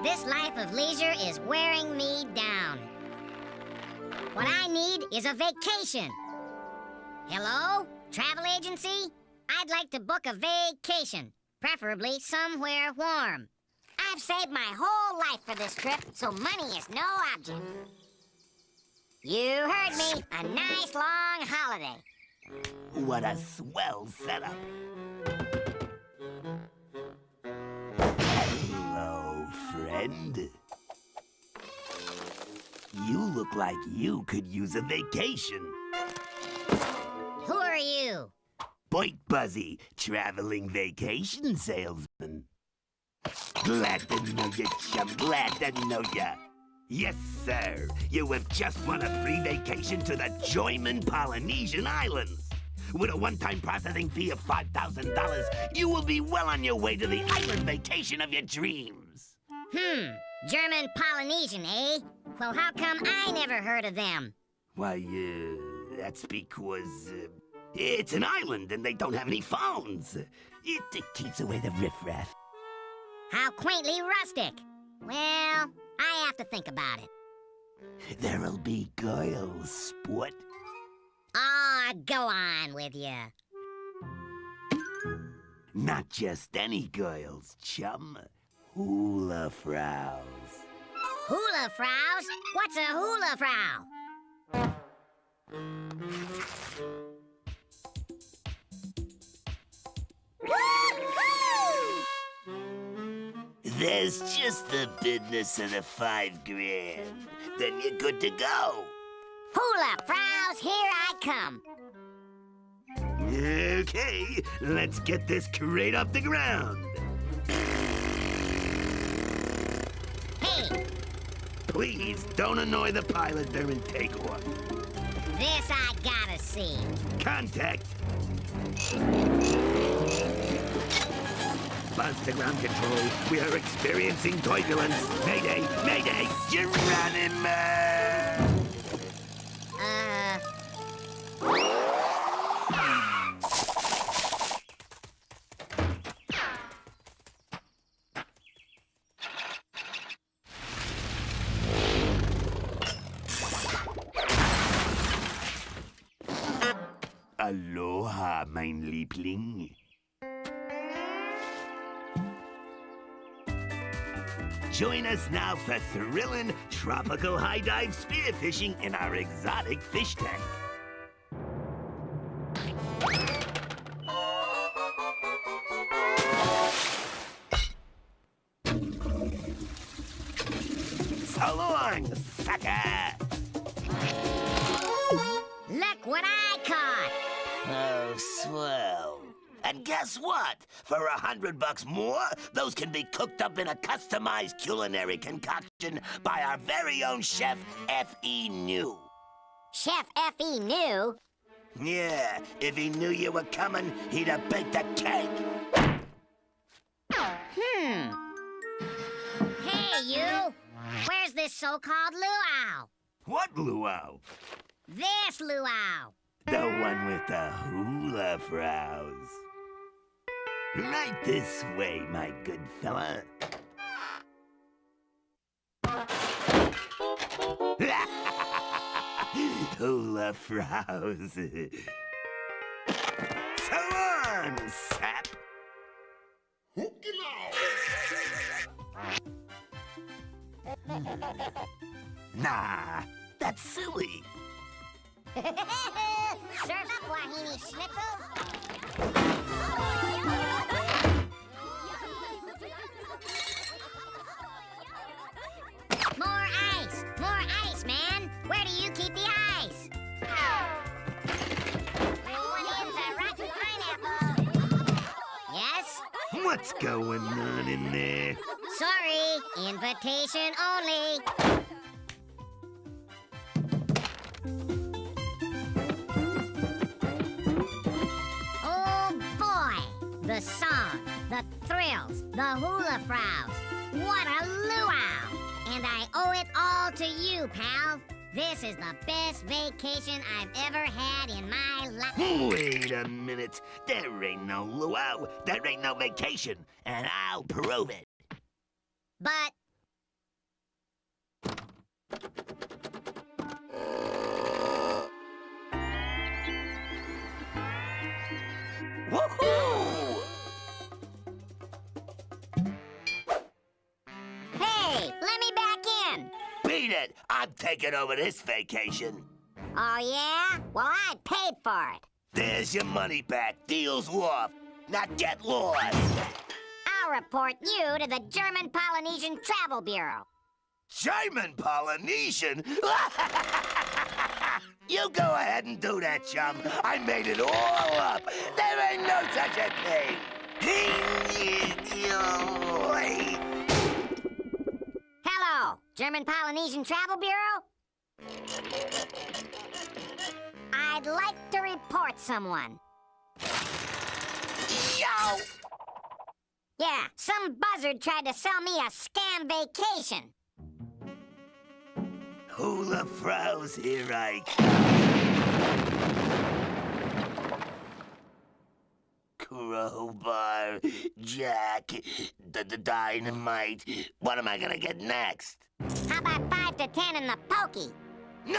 This life of leisure is wearing me down. What I need is a vacation. Hello? Travel agency? I'd like to book a vacation, preferably somewhere warm. I've saved my whole life for this trip, so money is no object. You heard me. A nice long holiday. What a swell setup. Hello, friend. You look like you could use a vacation. Who are you? Boit Buzzy, traveling vacation salesman. Glad to know you, chum. Glad to know ya. Yes, sir. You have just won a free vacation to the Joyman Polynesian Islands. With a one-time processing fee of $5,000, you will be well on your way to the island vacation of your dreams. German Polynesian, eh? Well, how come I never heard of them? Why, that's because, it's an island and they don't have any phones. It keeps away the riffraff. How quaintly rustic. Well, I have to think about it. There'll be girls, sport. Aw, go on with you. Not just any girls, chum. Hula frows. Hula frows? What's a hula frow? There's just the business of the $5,000. Then you're good to go. Hula frows, here I come. Okay, let's get this crate off the ground. Hey! Please don't annoy the pilot during takeoff. This I gotta see. Contact. Buzz to ground control. We are experiencing turbulence. Mayday! Mayday! Geronimo! Aloha, mein Liebling. Join us now for thrilling tropical high dive spearfishing in our exotic fish tank. So long, sucker! Look what I caught! Oh, swell. And guess what? For $100 more, those can be cooked up in a customized culinary concoction by our very own chef, F.E. New. Chef F.E. New? Yeah, if he knew you were coming, he'd have baked a cake. Hey, you! Where's this so-called luau? What luau? This luau! The one with the hula frows. Right this way, my good fella. Hula frows. So long, sap. Nah, that's silly. Serve up, Wahini Schnitzels! More ice! More ice, man! Where do you keep the ice? Rotten pineapple! Yes? What's going on in there? Sorry, invitation only. The song, the thrills, the hula frows. What a luau! And I owe it all to you, pal. This is the best vacation I've ever had in my life. Wait a minute. There ain't no luau. There ain't no vacation. And I'll prove it. But Woohoo! Hey, let me back in. Beat it! I'm taking over this vacation. Oh, yeah? Well, I paid for it. There's your money back. Deal's off. Now get lost. I'll report you to the German Polynesian Travel Bureau. German Polynesian? You go ahead and do that, chum. I made it all up. There ain't no such a thing. Hello, German Polynesian Travel Bureau? I'd like to report someone. Yow! Yeah, some buzzard tried to sell me a scam vacation. Hula froze, here I come. Crowbar, Jack, the dynamite. What am I gonna get next? How about 5 to 10 in the pokey? No!